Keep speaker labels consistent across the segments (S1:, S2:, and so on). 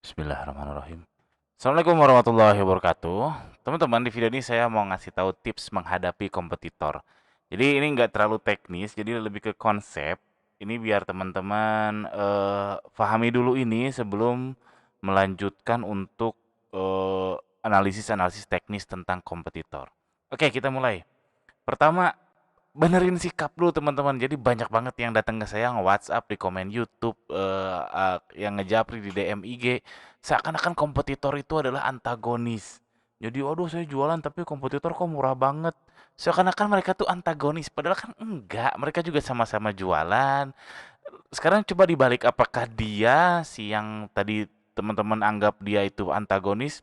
S1: Bismillahirrahmanirrahim. Assalamualaikum warahmatullahi wabarakatuh. Teman-teman, di video ini saya mau ngasih tahu tips menghadapi kompetitor. Jadi ini nggak terlalu teknis, jadi lebih ke konsep. Ini biar teman-teman pahami dulu ini sebelum melanjutkan untuk analisis-analisis teknis tentang kompetitor. Oke, kita mulai. Pertama, benerin sikap dulu teman-teman. Jadi banyak banget yang datang ke saya nge-WhatsApp, di komen YouTube, yang ngejapri di DM IG, seakan-akan kompetitor itu adalah antagonis. Jadi, waduh saya jualan tapi kompetitor kok murah banget. Seakan-akan mereka tuh antagonis, padahal kan enggak. Mereka juga sama-sama jualan. Sekarang coba dibalik, apakah dia si yang tadi teman-teman anggap dia itu antagonis,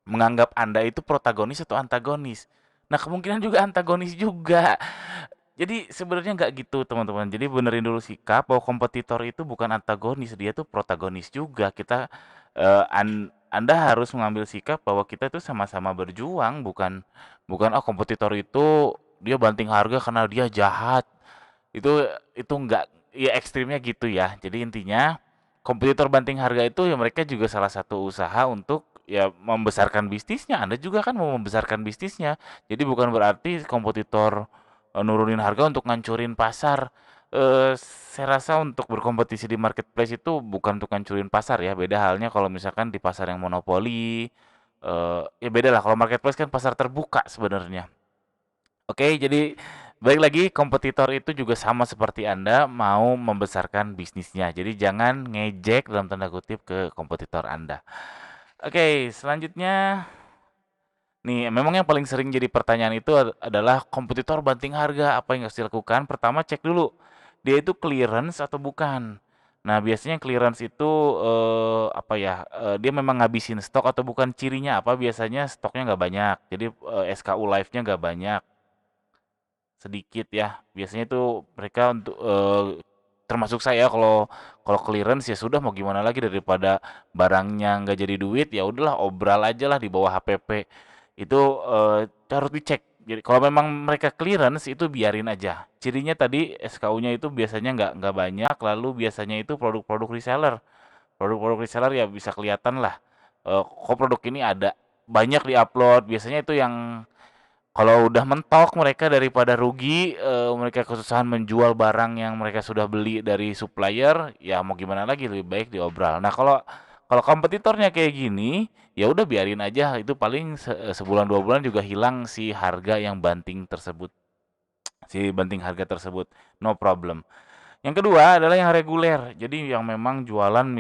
S1: menganggap Anda itu protagonis atau antagonis? Nah, kemungkinan juga antagonis juga. Jadi sebenarnya nggak gitu teman-teman. Jadi benerin dulu sikap bahwa kompetitor itu bukan antagonis, dia tuh protagonis juga. Anda harus mengambil sikap bahwa kita itu sama-sama berjuang, bukan bukan kompetitor itu dia banting harga karena dia jahat. Itu nggak, ya ekstrimnya gitu ya. Jadi intinya kompetitor banting harga itu ya mereka juga salah satu usaha untuk ya membesarkan bisnisnya. Anda juga kan mau membesarkan bisnisnya. Jadi bukan berarti kompetitor nurunin harga untuk ngancurin pasar. Saya rasa untuk berkompetisi di marketplace itu bukan untuk ngancurin pasar ya. Beda halnya kalau misalkan di pasar yang monopoli. Ya beda lah. Kalau marketplace kan pasar terbuka sebenarnya. Oke, jadi balik lagi, kompetitor itu juga sama seperti Anda mau membesarkan bisnisnya. Jadi jangan ngejek dalam tanda kutip ke kompetitor Anda. Oke, selanjutnya nih, memang yang paling sering jadi pertanyaan itu adalah kompetitor banting harga. Apa yang harus dilakukan? Pertama, cek dulu dia itu clearance atau bukan. Nah, biasanya clearance itu apa ya? Dia memang ngabisin stok atau bukan, cirinya apa? Biasanya stoknya nggak banyak. Jadi SKU live-nya nggak banyak, sedikit ya. Biasanya itu mereka untuk termasuk saya, kalau kalau clearance ya sudah, mau gimana lagi, daripada barangnya nggak jadi duit ya udahlah obral aja lah di bawah HPP. Itu harus dicek. Jadi kalau memang mereka clearance itu biarin aja. Cirinya tadi SKU-nya itu biasanya nggak banyak, lalu biasanya itu produk-produk reseller. Produk-produk reseller ya bisa kelihatan lah. Kok produk ini ada banyak di-upload. Biasanya itu yang kalau udah mentok mereka, daripada rugi, mereka kesusahan menjual barang yang mereka sudah beli dari supplier, ya mau gimana lagi, lebih baik diobral. Nah, kalau kalau kompetitornya kayak gini, ya udah biarin aja, itu paling sebulan 2 bulan juga hilang si harga yang banting tersebut, si banting harga tersebut, no problem. Yang kedua adalah yang reguler. Jadi yang memang jualan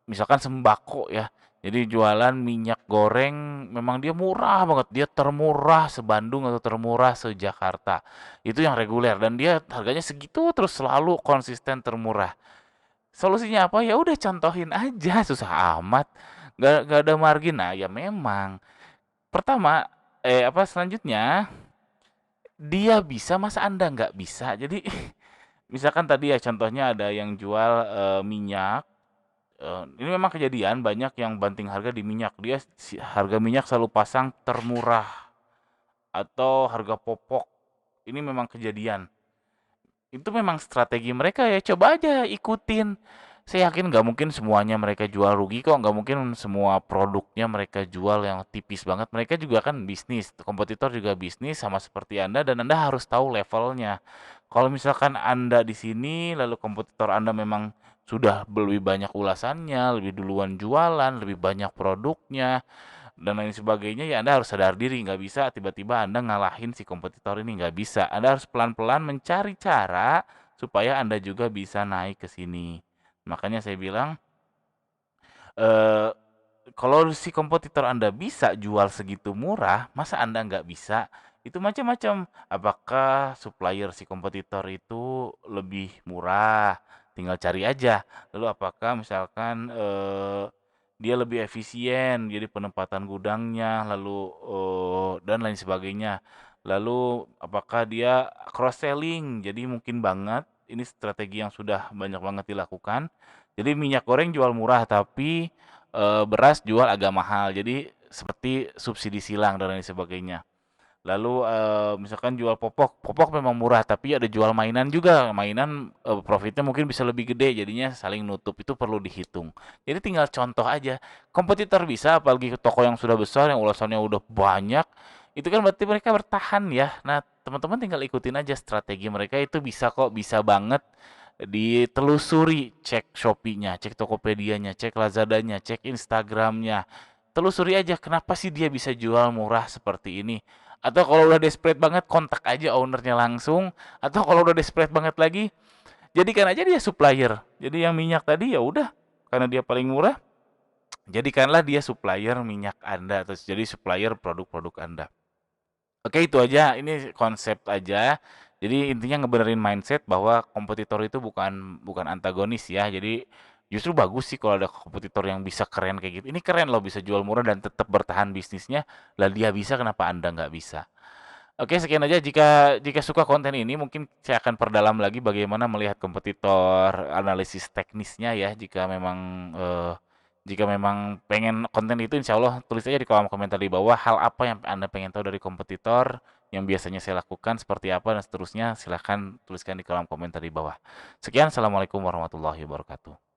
S1: misalkan sembako ya. Jadi jualan minyak goreng memang dia murah banget, dia termurah se-Bandung atau termurah se-Jakarta. Itu yang reguler dan dia harganya segitu terus, selalu konsisten termurah. Solusinya apa? Ya udah contohin aja, susah amat. Gak ada margin. Nah, ya memang. Pertama, selanjutnya, dia bisa masa Anda nggak bisa? Jadi misalkan tadi ya contohnya ada yang jual minyak. Ini memang kejadian banyak yang banting harga di minyak. Dia harga minyak selalu pasang termurah atau harga popok. Ini memang kejadian. Itu memang strategi mereka ya. Coba aja ikutin. Saya yakin nggak mungkin semuanya mereka jual rugi kok. Nggak mungkin semua produknya mereka jual yang tipis banget. Mereka juga kan bisnis. Kompetitor juga bisnis sama seperti Anda, dan Anda harus tahu levelnya. Kalau misalkan Anda di sini, lalu kompetitor Anda memang sudah lebih banyak ulasannya, lebih duluan jualan, lebih banyak produknya, dan lain sebagainya, ya Anda harus sadar diri. Nggak bisa tiba-tiba Anda ngalahin si kompetitor ini, nggak bisa. Anda harus pelan-pelan mencari cara supaya Anda juga bisa naik ke sini. Makanya saya bilang, eh, kalau si kompetitor Anda bisa jual segitu murah, masa Anda nggak bisa? Itu macam-macam. Apakah supplier si kompetitor itu lebih murah? Tinggal cari aja. Lalu apakah misalkan dia lebih efisien, jadi penempatan gudangnya, lalu dan lain sebagainya. Lalu apakah dia cross selling? Jadi mungkin banget ini strategi yang sudah banyak banget dilakukan. Jadi minyak goreng jual murah tapi beras jual agak mahal. Jadi seperti subsidi silang dan lain sebagainya. Lalu, misalkan jual popok, popok memang murah tapi ada jual mainan juga, mainan, profitnya mungkin bisa lebih gede, jadinya saling nutup, itu perlu dihitung. Jadi tinggal contoh aja, kompetitor bisa apalagi ke toko yang sudah besar, yang ulasannya udah banyak, itu kan berarti mereka bertahan ya. Nah, teman-teman tinggal ikutin aja strategi mereka, itu bisa kok, bisa banget ditelusuri, cek Shopee-nya, cek Tokopedia-nya, cek Lazada-nya, cek Instagram-nya. Telusuri aja kenapa sih dia bisa jual murah seperti ini. Atau kalau udah desperate banget kontak aja ownernya langsung. Atau kalau udah desperate banget lagi, jadikan aja dia supplier. Jadi yang minyak tadi ya udah, karena dia paling murah, jadikanlah dia supplier minyak Anda atau jadi supplier produk-produk Anda. Oke, itu aja. Ini konsep aja. Jadi intinya ngebenerin mindset bahwa kompetitor itu bukan bukan antagonis ya. Jadi justru bagus sih kalau ada kompetitor yang bisa keren kayak gitu. Ini keren loh, bisa jual murah dan tetap bertahan bisnisnya. Lah dia bisa, kenapa Anda nggak bisa? Oke, sekian aja. Jika jika suka konten ini, mungkin saya akan perdalam lagi bagaimana melihat kompetitor, analisis teknisnya ya. Jika memang pengen konten itu, insya Allah tulis aja di kolom komentar di bawah hal apa yang Anda pengen tahu dari kompetitor, yang biasanya saya lakukan seperti apa dan seterusnya. Silahkan tuliskan di kolom komentar di bawah. Sekian, assalamualaikum warahmatullahi wabarakatuh.